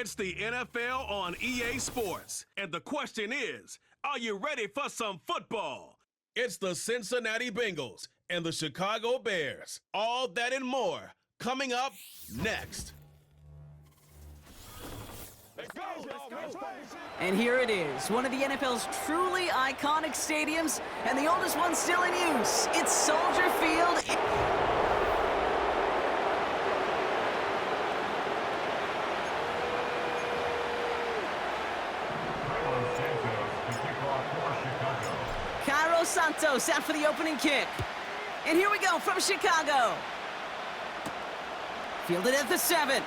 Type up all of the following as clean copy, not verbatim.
It's the NFL on EA Sports. And the question is, are you ready for some football? It's the Cincinnati Bengals and the Chicago Bears. All that and more coming up next. Let's go. And here it is, one of the NFL's truly iconic stadiums, and the oldest one still in use. It's Soldier Field. Cairo Santos out for the opening kick. And here we go from Chicago. Fielded at the 7.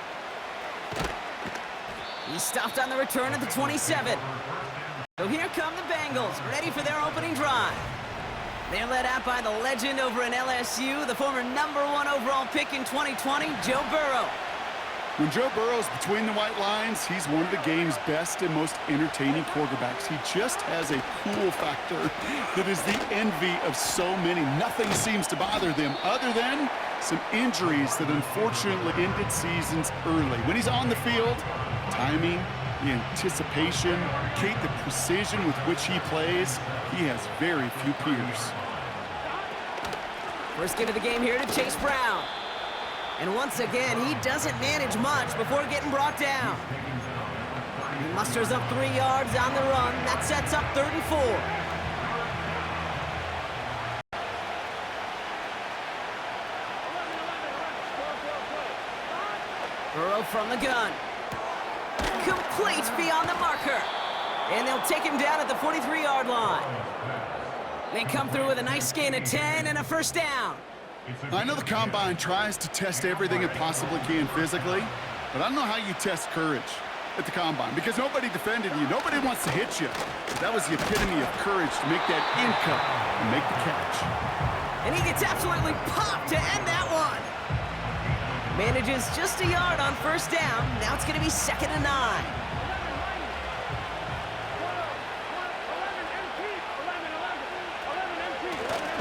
He's stopped on the return at the 27. So here come the Bengals, ready for their opening drive. They're led out by the legend over in LSU, the former #1 overall pick in 2020, Joe Burrow. When Joe Burrow's between the white lines, he's one of the game's best and most entertaining quarterbacks. He just has a cool factor that is the envy of so many. Nothing seems to bother them other than some injuries that unfortunately ended seasons early. When he's on the field, timing, the anticipation, the precision with which he plays, he has very few peers. First give of the game here to Chase Brown. And once again, he doesn't manage much before getting brought down. He musters up 3 yards on the run. That sets up 3rd and 4. Burrow from the gun. Complete beyond the marker. And they'll take him down at the 43-yard line. They come through with a nice gain of 10 and a first down. I know the Combine tries to test everything it possibly can physically, but I don't know how you test courage at the Combine because nobody defended you. Nobody wants to hit you. That was the epitome of courage to make that in cut and make the catch. And he gets absolutely popped to end that one. Manages just a yard on first down. Now it's going to be 2nd and 9.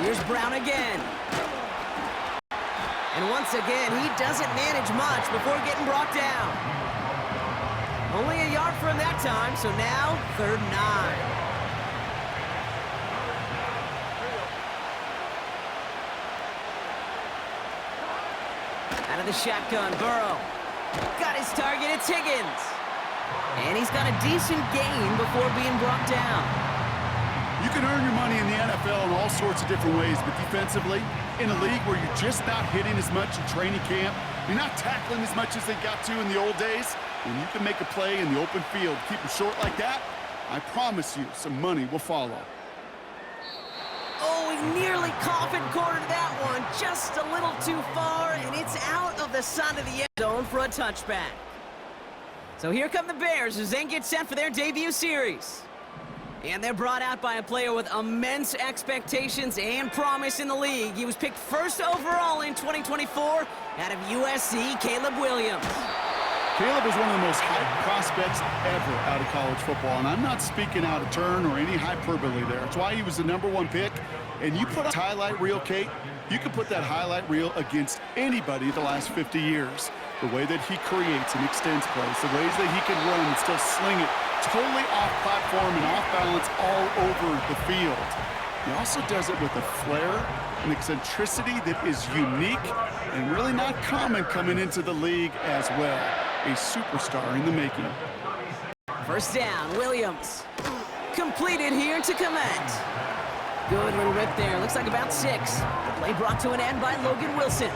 Here's Brown again. And once again, he doesn't manage much before getting brought down. Only a yard for him that time, so now 3rd and 9. Out of the shotgun, Burrow. Got his target, it's Higgins. And he's got a decent gain before being brought down. You can earn your money in the NFL in all sorts of different ways, but defensively, in a league where you're just not hitting as much in training camp, you're not tackling as much as they got to in the old days, when you can make a play in the open field, keep them short like that, I promise you some money will follow. Oh, he nearly coffin cornered that one, just a little too far, and it's out of the side of the end zone for a touchback. So here come the Bears as they get set for their debut series. And they're brought out by a player with immense expectations and promise in the league. He was picked 1st overall in 2024 out of USC, Caleb Williams. Caleb is one of the most hyped prospects ever out of college football, and I'm not speaking out of turn or any hyperbole there. It's why he was the #1 pick, and you put a highlight reel, Kate, you can put that highlight reel against anybody the last 50 years. The way that he creates and extends plays, the ways that he can run and still sling it totally off platform and off balance all over the field. He also does it with a flair and eccentricity that is unique and really not common coming into the league as well. A superstar in the making. First down, Williams. Completed here to Komet. Good little rip there. Looks like about 6. The play brought to an end by Logan Wilson.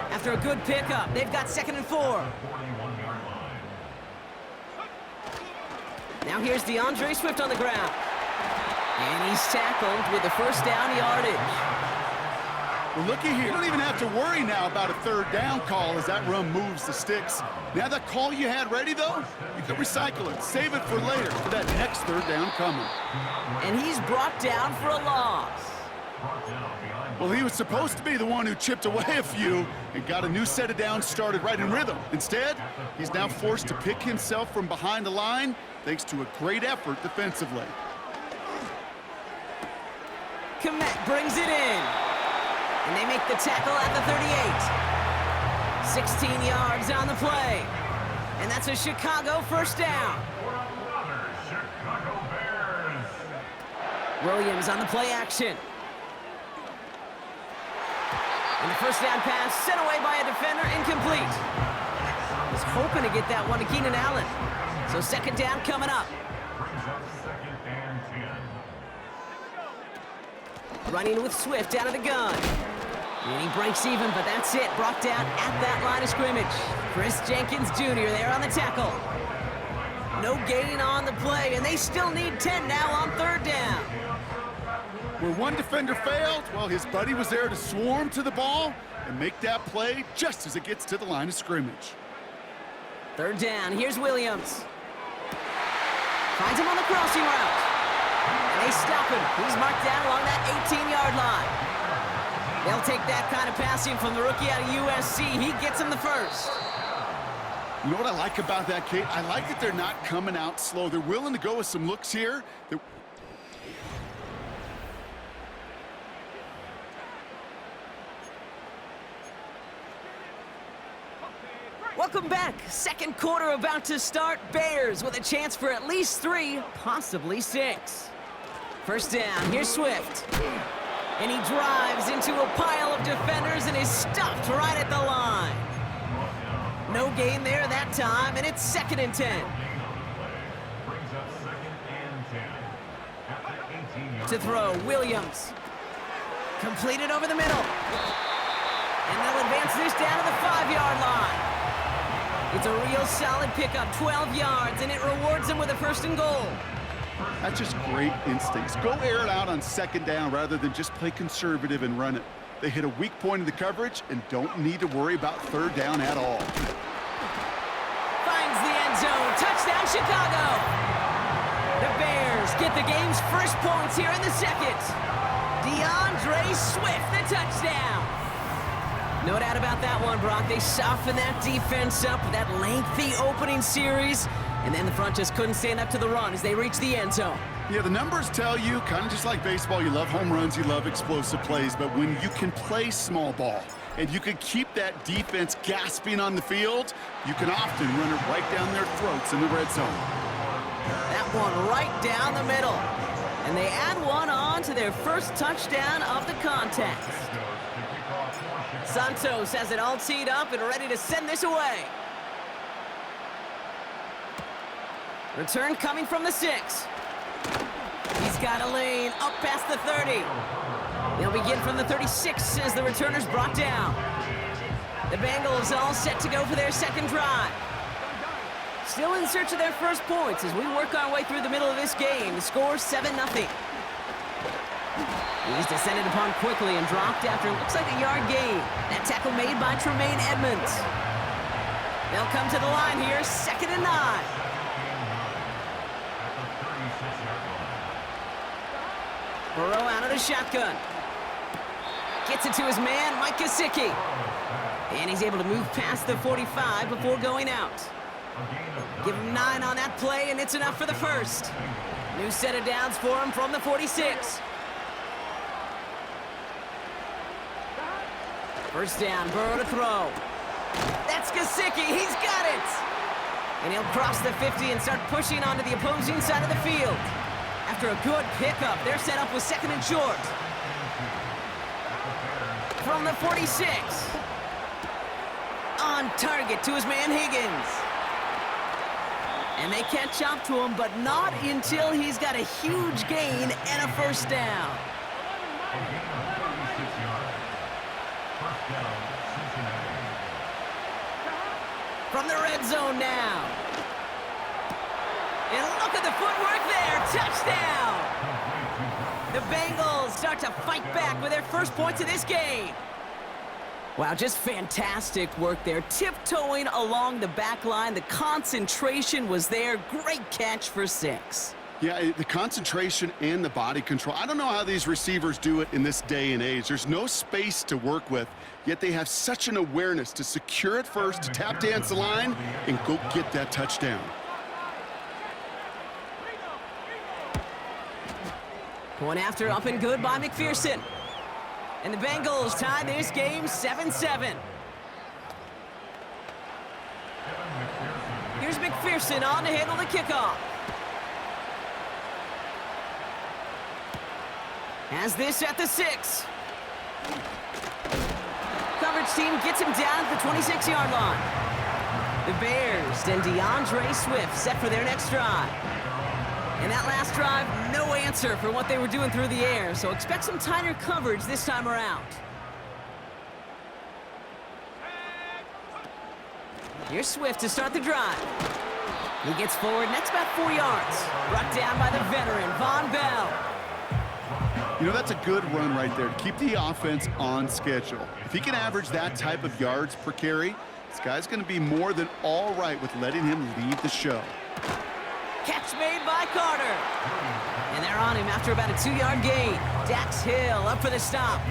After a good pickup, they've got 2nd and 4. Now here's DeAndre Swift on the ground. And he's tackled with the first down yardage. Well, looky here. You don't even have to worry now about a 3rd down call as that run moves the sticks. Now that call you had ready, though, you can recycle it. Save it for later for that next 3rd down coming. And he's brought down for a loss. Well, he was supposed to be the one who chipped away a few and got a new set of downs started right in rhythm. Instead, he's now forced to pick himself from behind the line thanks to a great effort defensively. Komet brings it in. And they make the tackle at the 38. 16 yards on the play. And that's a Chicago first down. Williams on the play action. And the first down pass sent away by a defender, incomplete. Was hoping to get that one to Keenan Allen. So second down coming up. Running with Swift out of the gun. And he breaks even, but that's it. Brought down at that line of scrimmage. Chris Jenkins Jr. there on the tackle. No gain on the play, and they still need 10 now on third down. Where one defender failed, well, his buddy was there to swarm to the ball and make that play just as it gets to the line of scrimmage. Third down, here's Williams. Finds him on the crossing route. And they stop him. He's marked down along that 18-yard line. They'll take that kind of passing from the rookie out of USC. He gets him the first. You know what I like about that, Kate? I like that they're not coming out slow. They're willing to go with some looks here. Welcome back. Second quarter about to start. Bears with a chance for at least 3, possibly 6. First down, here's Swift. And he drives into a pile of defenders and is stopped right at the line. No gain there that time, and it's 2nd and 10. To throw, Williams. Completed over the middle. And they'll advance this down to the 5-yard line. It's a real solid pickup, 12 yards, and it rewards them with a 1st and goal. That's just great instincts. Go air it out on 2nd down rather than just play conservative and run it. They hit a weak point in the coverage and don't need to worry about 3rd down at all. Finds the end zone. Touchdown, Chicago. The Bears get the game's first points here in the second. DeAndre Swift, the touchdown. No doubt about that one, Brock. They softened that defense up with that lengthy opening series, and then the front just couldn't stand up to the run as they reached the end zone. Yeah, the numbers tell you, kind of just like baseball, you love home runs, you love explosive plays, but when you can play small ball and you can keep that defense gasping on the field, you can often run it right down their throats in the red zone. That one right down the middle. And they add one on to their first touchdown of the contest. Santos has it all teed up and ready to send this away. Return coming from the 6. He's got a lane up past the 30. They'll begin from the 36 as the returner's brought down. The Bengals all set to go for their second drive. Still in search of their first points as we work our way through the middle of this game. The score 7-0. He's descended upon quickly and dropped after looks like a yard gain. That tackle made by Tremaine Edmonds. They'll come to the line here, 2nd and 9. Burrow out of the shotgun. Gets it to his man, Mike Gesicki. And he's able to move past the 45 before going out. Give him 9 on that play, and it's enough for the first. New set of downs for him from the 46. First down, Burrow to throw. That's Gesicki, he's got it! And he'll cross the 50 and start pushing onto the opposing side of the field. After a good pickup, they're set up with 2nd and short. From the 46. On target to his man Higgins. And they catch up to him, but not until he's got a huge gain and a first down. From the red zone now. And look at the footwork there. Touchdown! The Bengals start to fight back with their first points of this game. Wow, just fantastic work there. Tiptoeing along the back line. The concentration was there. Great catch for 6. Yeah, the concentration and the body control. I don't know how these receivers do it in this day and age. There's no space to work with, yet they have such an awareness to secure it first, to tap dance the line, and go get that touchdown. Going after up and good by McPherson. And the Bengals tie this game 7-7. McPherson on to handle the kickoff. Has this at the 6. Coverage team gets him down at the 26-yard line. The Bears and DeAndre Swift set for their next drive. And that last drive, no answer for what they were doing through the air, so expect some tighter coverage this time around. Here's Swift to start the drive. He gets forward, next about 4 yards. Brought down by the veteran, Von Bell. You know, that's a good run right there to keep the offense on schedule. If he can average that type of yards per carry, this guy's going to be more than all right with letting him lead the show. Catch made by Carter. And they're on him after about a 2-yard gain. Dax Hill up for the stop.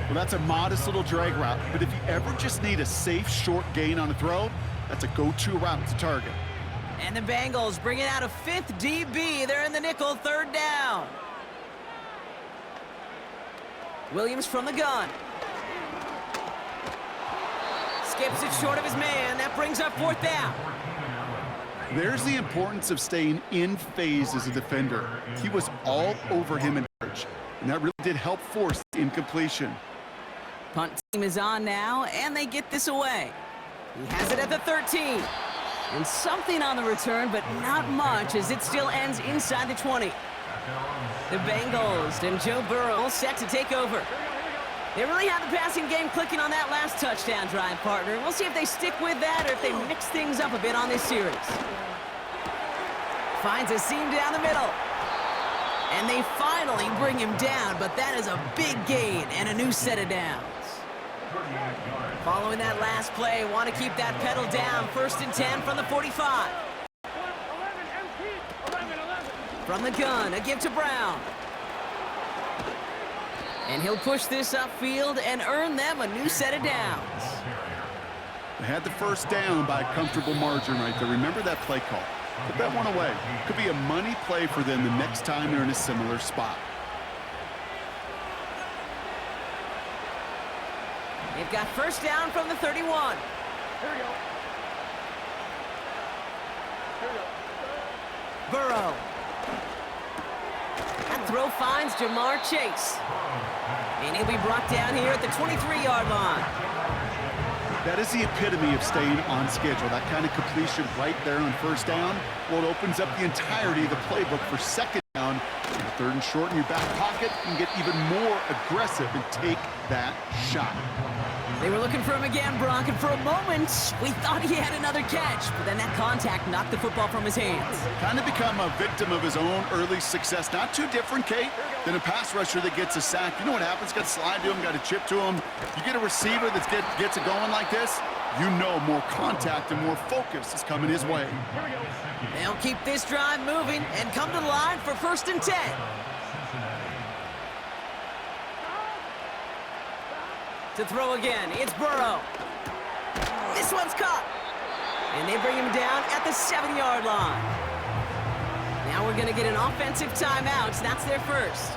Well, that's a modest little drag route, but if you ever just need a safe, short gain on a throw, that's a go-to route to target. And the Bengals bring it out a 5th DB. They're in the nickel, 3rd down. Williams from the gun. Skips it short of his man. That brings up 4th down. There's the importance of staying in phase as a defender. He was all over him in coverage, and that really did help force the incompletion. Punt team is on now, and they get this away. He has it at the 13. And something on the return, but not much, as it still ends inside the 20. The Bengals and Joe Burrow set to take over. They really have the passing game clicking on that last touchdown drive, partner. We'll see if they stick with that or if they mix things up a bit on this series. Finds a seam down the middle. And they finally bring him down, but that is a big gain and a new set of downs. Following that last play, want to keep that pedal down. 1st and 10 from the 45. From the gun, a give to Brown. And he'll push this upfield and earn them a new set of downs. They had the 1st down by a comfortable margin right there. Remember that play call. Put that one away. Could be a money play for them the next time they're in a similar spot. They've got 1st down from the 31. Here we go. Burrow. That throw finds Jamar Chase. And he'll be brought down here at the 23-yard line. That is the epitome of staying on schedule. That kind of completion right there on 1st down. Well, it opens up the entirety of the playbook for 2nd down. 3rd and short in your back pocket, you can get even more aggressive and take that shot. They were looking for him again, Brock, and for a moment, we thought he had another catch, but then that contact knocked the football from his hands. Kind of become a victim of his own early success. Not too different, Kate, than a pass rusher that gets a sack. You know what happens? Got to slide to him, got to chip to him. You get a receiver that gets it going like this, you know more contact and more focus is coming his way. They'll keep this drive moving and come to the line for 1st and 10. To throw again, it's Burrow. This one's caught. And they bring him down at the 7-yard line. Now we're going to get an offensive timeout. That's their 1st.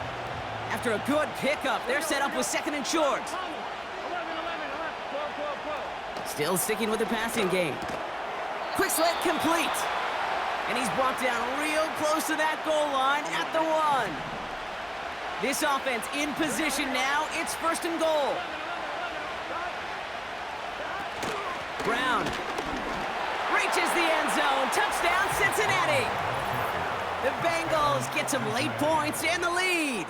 After a good pickup, they're set up with 2nd and short. Still sticking with the passing game. Quick slant complete. And he's brought down real close to that goal line at the 1. This offense in position now. It's 1st and goal. Brown reaches the end zone. Touchdown, Cincinnati. The Bengals get some late points and the lead.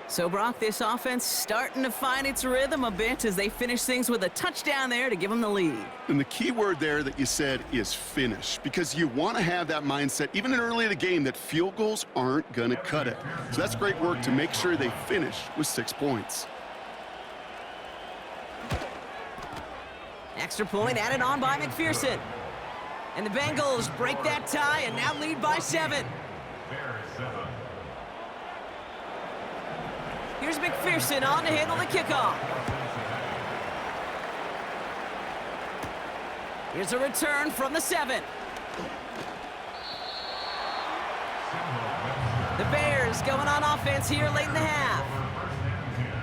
So, Brock, this offense starting to find its rhythm a bit as they finish things with a touchdown there to give them the lead. And the key word there that you said is finish, because you want to have that mindset, even early in the game, that field goals aren't going to cut it. So that's great work to make sure they finish with 6 points. Extra point added on by McPherson. And the Bengals break that tie and now lead by 7. Here's McPherson on to handle the kickoff. Here's a return from the 7. The Bears going on offense here late in the half.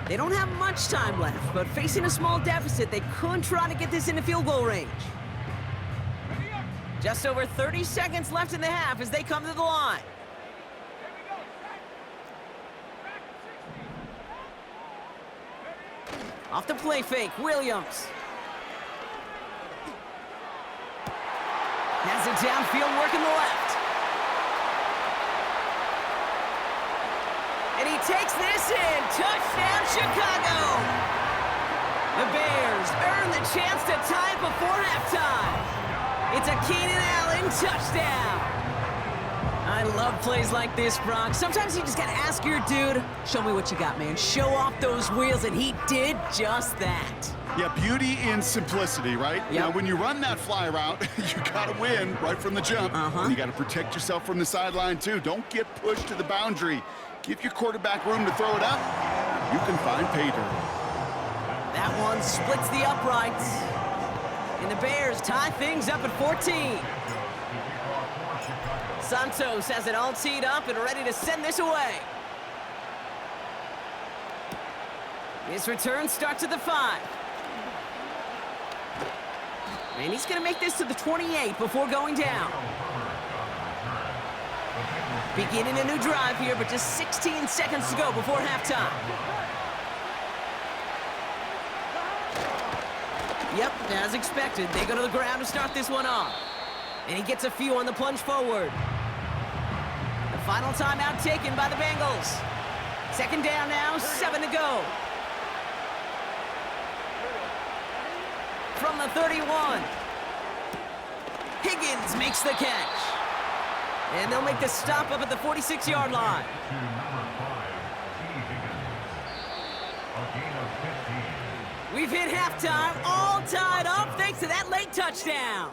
They don't have much time left, but facing a small deficit, they could try to get this into field goal range. Just over 30 seconds left in the half as they come to the line. Off the play fake, Williams. Has it downfield, working the left. And he takes this in. Touchdown, Chicago! The Bears earn the chance to tie it before halftime. It's a Keenan Allen touchdown. I love plays like this, Brock. Sometimes you just gotta ask your dude, show me what you got, man. Show off those wheels, and he did just that. Yeah, beauty in simplicity, right? Yep. Now, when you run that fly route, you gotta win right from the jump. And you gotta protect yourself from the sideline, too. Don't get pushed to the boundary. Give your quarterback room to throw it up. You can find pay dirt. That one splits the uprights. And the Bears tie things up at 14. Santos has it all teed up and ready to send this away. His return starts at the 5. And he's going to make this to the 28 before going down. Beginning a new drive here, but just 16 seconds to go before halftime. Yep, as expected, they go to the ground to start this one off. And he gets a few on the plunge forward. The final timeout taken by the Bengals. Second down now, 7 to go. From the 31. Higgins makes the catch. And they'll make the stop up at the 46-yard line. We've hit halftime, all tied up thanks to that late touchdown.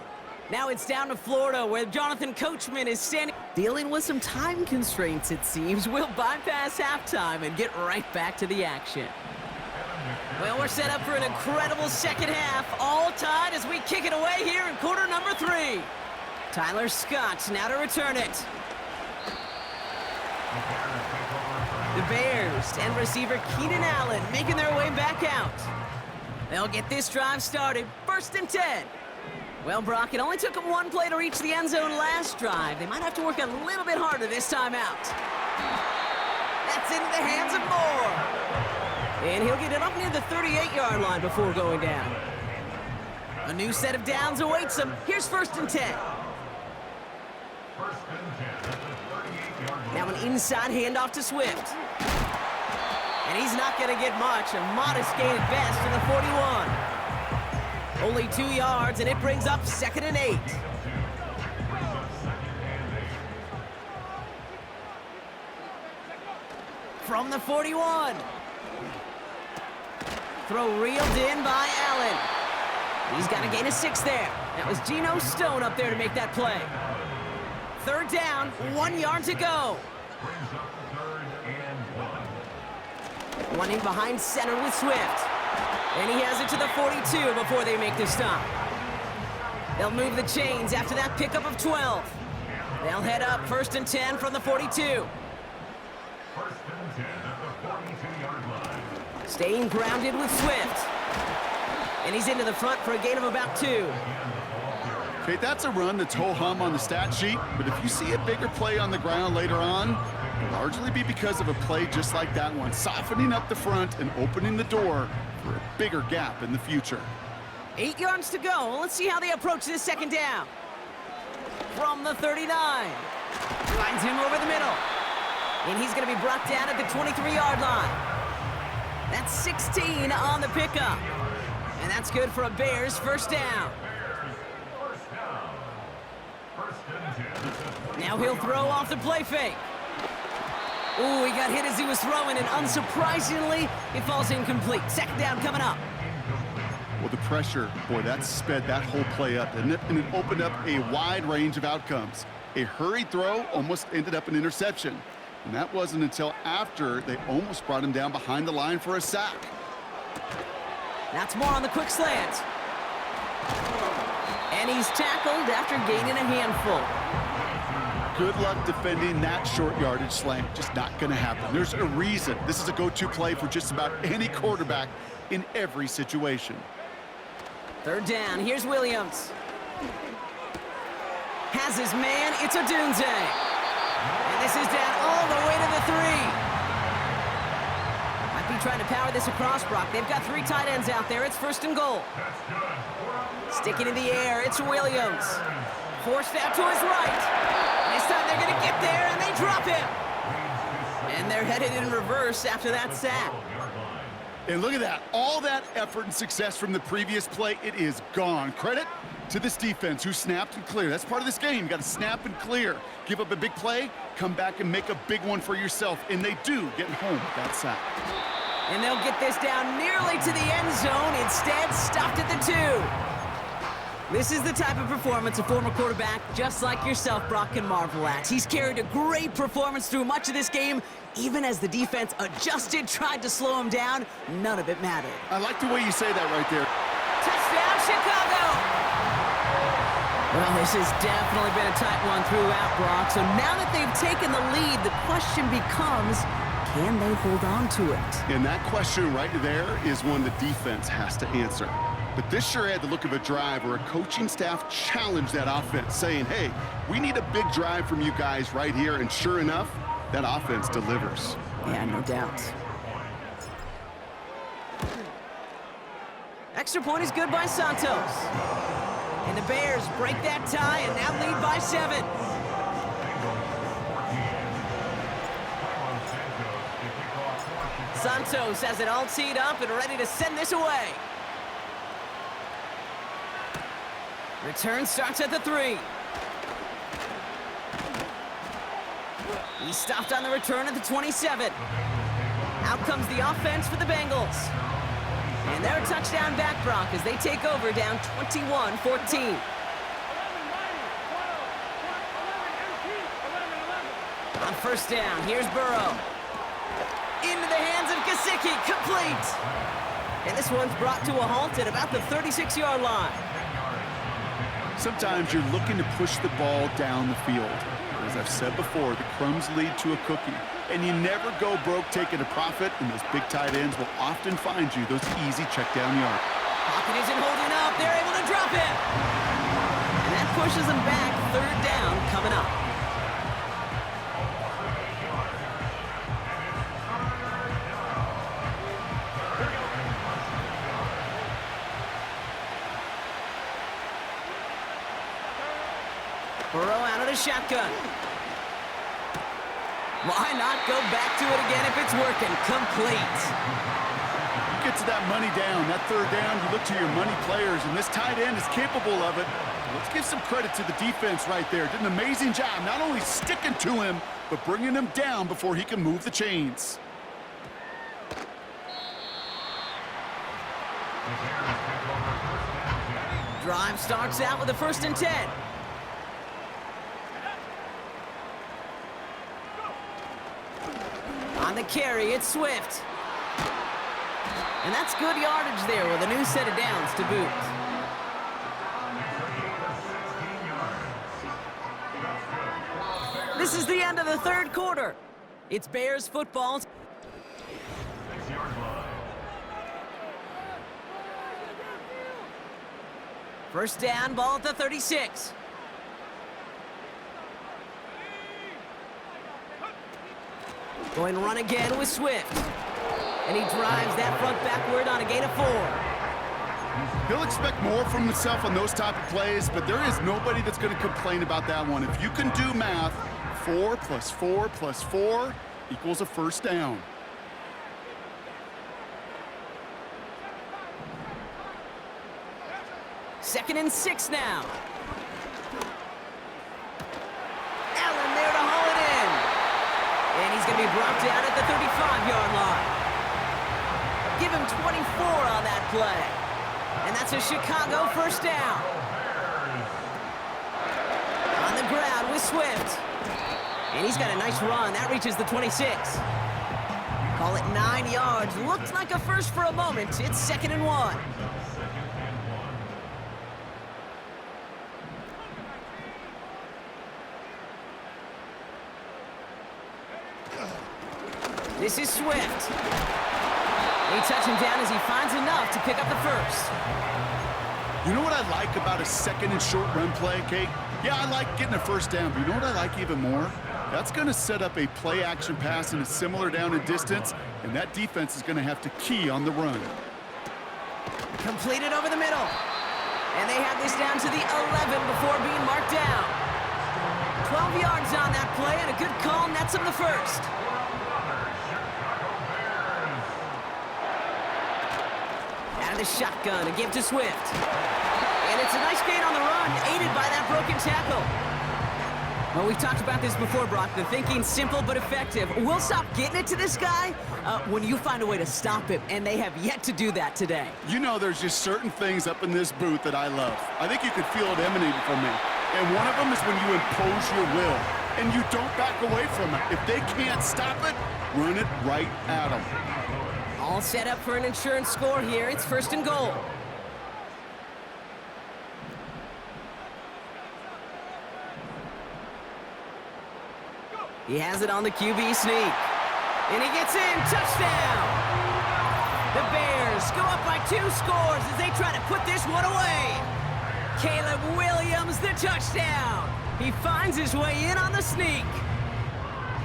Now it's down to Florida, where Jonathan Coachman is standing. Dealing with some time constraints, it seems. We'll bypass halftime and get right back to the action. Well, we're set up for an incredible second half, all tied as we kick it away here in quarter number 3. Tyler Scott now to return it. The Bears and receiver Keenan Allen making their way back out. They'll get this drive started, 1st and 10. Well, Brock, it only took them one play to reach the end zone last drive. They might have to work a little bit harder this time out. That's into the hands of Moore. And he'll get it up near the 38-yard line before going down. A new set of downs awaits him. Here's 1st and 10. Now an inside handoff to Swift. And he's not going to get much. A modest gain at best to the 41. Only 2 yards, and it brings up 2nd and 8. From the 41. Throw reeled in by Allen. He's got to gain a 6 there. That was Geno Stone up there to make that play. 3rd down, 1 yard to go. Running behind center with Swift. And he has it to the 42 before they make the stop. They'll move the chains after that pickup of 12. They'll head up 1st and 10 from the 42. Staying grounded with Swift. And he's into the front for a gain of about 2. Okay, that's a run that's ho-hum on the stat sheet, but if you see a bigger play on the ground later on, it'll largely be because of a play just like that one, softening up the front and opening the door for a bigger gap in the future. 8 yards to go. Well, let's see how they approach this 2nd down. From the 39. Finds him over the middle. And he's going to be brought down at the 23-yard line. That's 16 on the pickup. And that's good for a Bears 1st down. Now he'll throw off the play fake. Ooh, he got hit as he was throwing, and unsurprisingly, it falls incomplete. 2nd down coming up. Well, the pressure, boy, that sped that whole play up, didn't it? And it opened up a wide range of outcomes. A hurried throw almost ended up an interception. And that wasn't until after they almost brought him down behind the line for a sack. That's more on the quick slant. And he's tackled after gaining a handful. Good luck defending that short yardage slant. Just not going to happen. There's a reason. This is a go-to play for just about any quarterback in every situation. 3rd down. Here's Williams. Has his man, it's Odunze. And this is down all the way to the 3. Might be trying to power this across, Brock. They've got 3 tight ends out there. It's 1st and goal. Stick it in the air. It's Williams. Forced out to his right. This time they're going to get there, and they drop him. And they're headed in reverse after that sack. And look at that. All that effort and success from the previous play, it is gone. Credit to this defense who snapped and cleared. That's part of this game. You got to snap and clear. Give up a big play, come back and make a big one for yourself. And they do, getting home with that sack. And they'll get this down nearly to the end zone. Instead, stopped at the 2. This is the type of performance a former quarterback just like yourself, Brock, can marvel at. He's carried a great performance through much of this game. Even as the defense adjusted, tried to slow him down, none of it mattered. I like the way you say that right there. Touchdown, Chicago! Well, this has definitely been a tight one throughout, Brock. So now that they've taken the lead, the question becomes, can they hold on to it? And that question right there is one the defense has to answer. But this sure had the look of a drive where a coaching staff challenged that offense, saying, hey, we need a big drive from you guys right here. And sure enough, that offense delivers. Yeah, no doubt. Extra point is good by Santos. And the Bears break that tie and now lead by 7. Santos has it all teed up and ready to send this away. Return starts at the 3. He stopped on the return at the 27. Out comes the offense for the Bengals. And they're a touchdown back, Brock, as they take over down 21-14. On 1st down, here's Burrow. Into the hands of Gesicki, complete. And this one's brought to a halt at about the 36-yard line. Sometimes you're looking to push the ball down the field. As I've said before, the crumbs lead to a cookie. And you never go broke taking a profit, and those big tight ends will often find you those easy check down yards. Pocket isn't holding up. They're able to drop it. And that pushes them back. 3rd down coming up. Burrow out of the shotgun. Why not go back to it again if it's working? Complete. You get to that money down, that 3rd down, you look to your money players, and this tight end is capable of it. Let's give some credit to the defense right there. Did an amazing job, not only sticking to him, but bringing him down before he can move the chains. Drive starts out with a 1st and 10. On the carry, it's Swift. And that's good yardage there with a new set of downs to boot. This is the end of the 3rd quarter. It's Bears football. First down, ball at the 36. Going to run again with Swift. And he drives that front backward on a gain of 4. He'll expect more from himself on those type of plays, but there is nobody that's going to complain about that one. If you can do math, 4 plus 4 plus 4 equals a 1st down. Second and 6 now. Allen there to haul it in. And he's going to be brought down at the 35-yard line. Give him 24 on that play. And that's a Chicago 1st down. On the ground with Swift. And he's got a nice run. That reaches the 26. Call it 9 yards. Looked like a first for a moment. It's 2nd and 1. This is Swift. They touch him down as he finds enough to pick up the 1st. You know what I like about a second and short run play, Kate? Yeah, I like getting a first down, but you know what I like even more? That's going to set up a play-action pass in a similar down and distance, and that defense is going to have to key on the run. Completed over the middle. And they have this down to the 11 before being marked down. 12 yards on that play, and a good call nets him the first. Out of the shotgun, a give to Swift. And it's a nice gain on the run, aided by that broken tackle. Well, we've talked about this before, Brock. The thinking's simple but effective. We'll stop getting it to this guy when you find a way to stop him, and they have yet to do that today. You know, there's just certain things up in this booth that I love. I think you could feel it emanating from me. And one of them is when you impose your will, and you don't back away from it. If they can't stop it, run it right at them. All set up for an insurance score here. It's 1st and goal. He has it on the QB sneak. And he gets in. Touchdown! The Bears go up by 2 scores as they try to put this one away. Caleb Williams, the touchdown. He finds his way in on the sneak.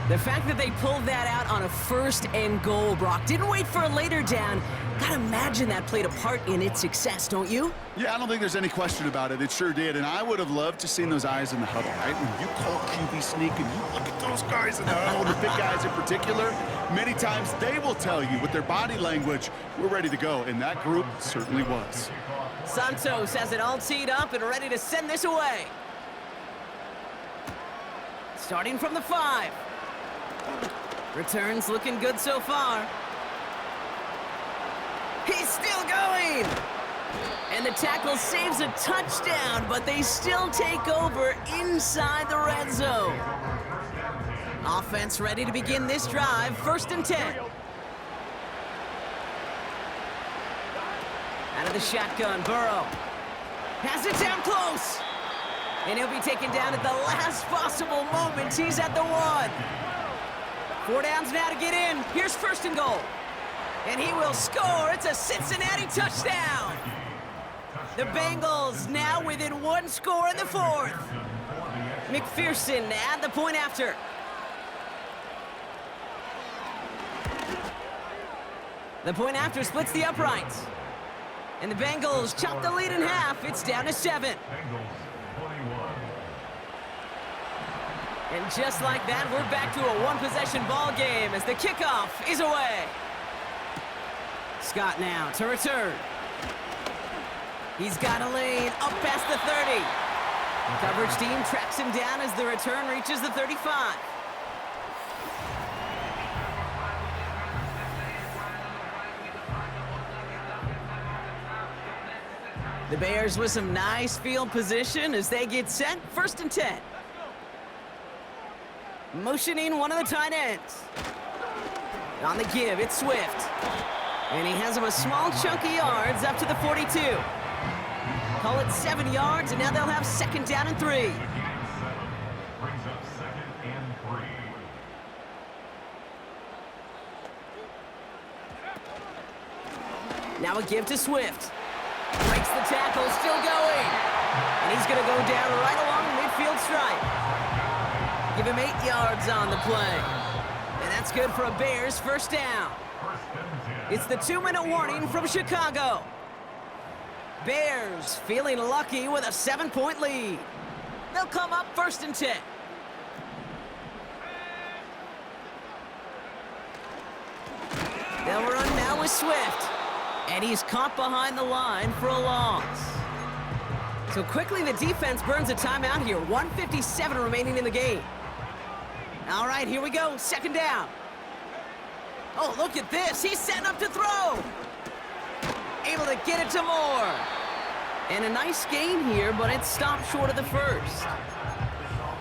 The fact that they pulled that out on a 1st and goal, Brock, didn't wait for a later down. Gotta imagine that played a part in its success, don't you? Yeah, I don't think there's any question about it. It sure did, and I would have loved to seen those eyes in the huddle, right? When you call QB sneak and you look at those guys in the huddle, the big guys in particular, many times they will tell you with their body language, we're ready to go, and that group certainly was. Santos has it all teed up and ready to send this away. Starting from the 5. Returns looking good so far. He's still going! And the tackle saves a touchdown, but they still take over inside the red zone. Offense ready to begin this drive, 1st and 10. Out of the shotgun, Burrow has it down close. And he'll be taken down at the last possible moment. He's at the 1. 4 downs now to get in. Here's 1st and goal. And he will score. It's a Cincinnati touchdown. The Bengals now within 1 score in the 4th. McPherson at the point after. The point after splits the uprights. And the Bengals chop the lead in half. It's down to 7. And just like that, we're back to a 1-possession ball game as the kickoff is away. Scott now to return. He's got a lane up past the 30. Coverage team tracks him down as the return reaches the 35. The Bears with some nice field position as they get set. 1st and 10. Motioning one of the tight ends. On the give, it's Swift. And he has him a small chunk of yards up to the 42. Call it 7 yards, and now they'll have 2nd down and 3. Now a give to Swift. Breaks the tackle, still going. And he's going to go down right along the midfield stripe. Give him 8 yards on the play. And that's good for a Bears 1st down. It's the 2-minute warning from Chicago. Bears feeling lucky with a 7-point lead. They'll come up 1st and 10. They'll run now with Swift. And he's caught behind the line for a loss. So quickly the defense burns a timeout here. 1:57 remaining in the game. All right, here we go. 2nd down. Oh, look at this. He's setting up to throw. Able to get it to Moore. And a nice gain here, but it stopped short of the 1st.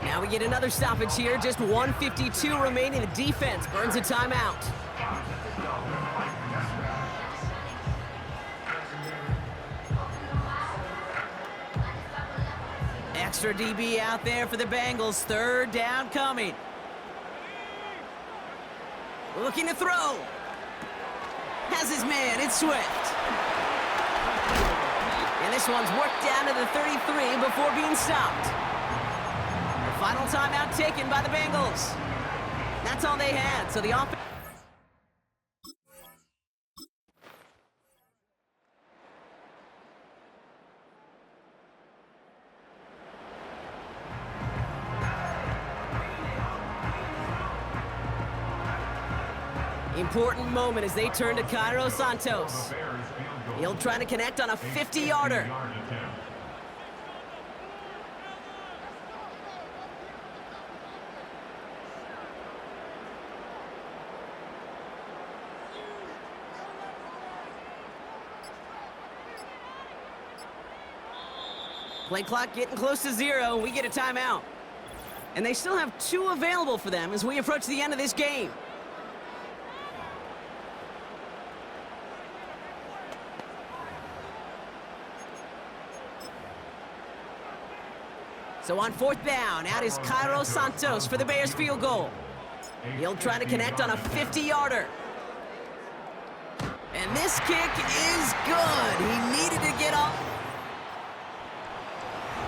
Now we get another stoppage here. Just 1:52 remaining. The defense burns a timeout. Extra DB out there for the Bengals. 3rd down coming. Looking to throw. Has his man. It's Swift. And this one's worked down to the 33 before being stopped. The final timeout taken by the Bengals. That's all they had, so the offense... Important moment as they turn to Cairo Santos. He'll try to connect on a 50-yarder. Play clock getting close to 0. We get a timeout. And they still have 2 available for them as we approach the end of this game. So on 4th down, out is Cairo Santos for the Bears field goal. He'll try to connect on a 50-yarder. And this kick is good. He needed to get off.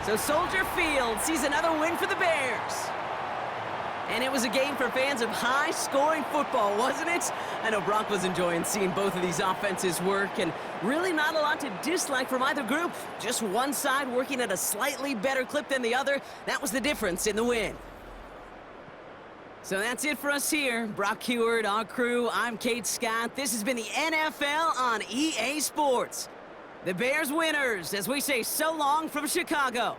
So Soldier Field sees another win for the Bears. And it was a game for fans of high-scoring football, wasn't it? I know Brock was enjoying seeing both of these offenses work, and really not a lot to dislike from either group. Just one side working at a slightly better clip than the other. That was the difference in the win. So that's it for us here. Brock Heward, our crew, I'm Kate Scott. This has been the NFL on EA Sports. The Bears winners, as we say so long from Chicago.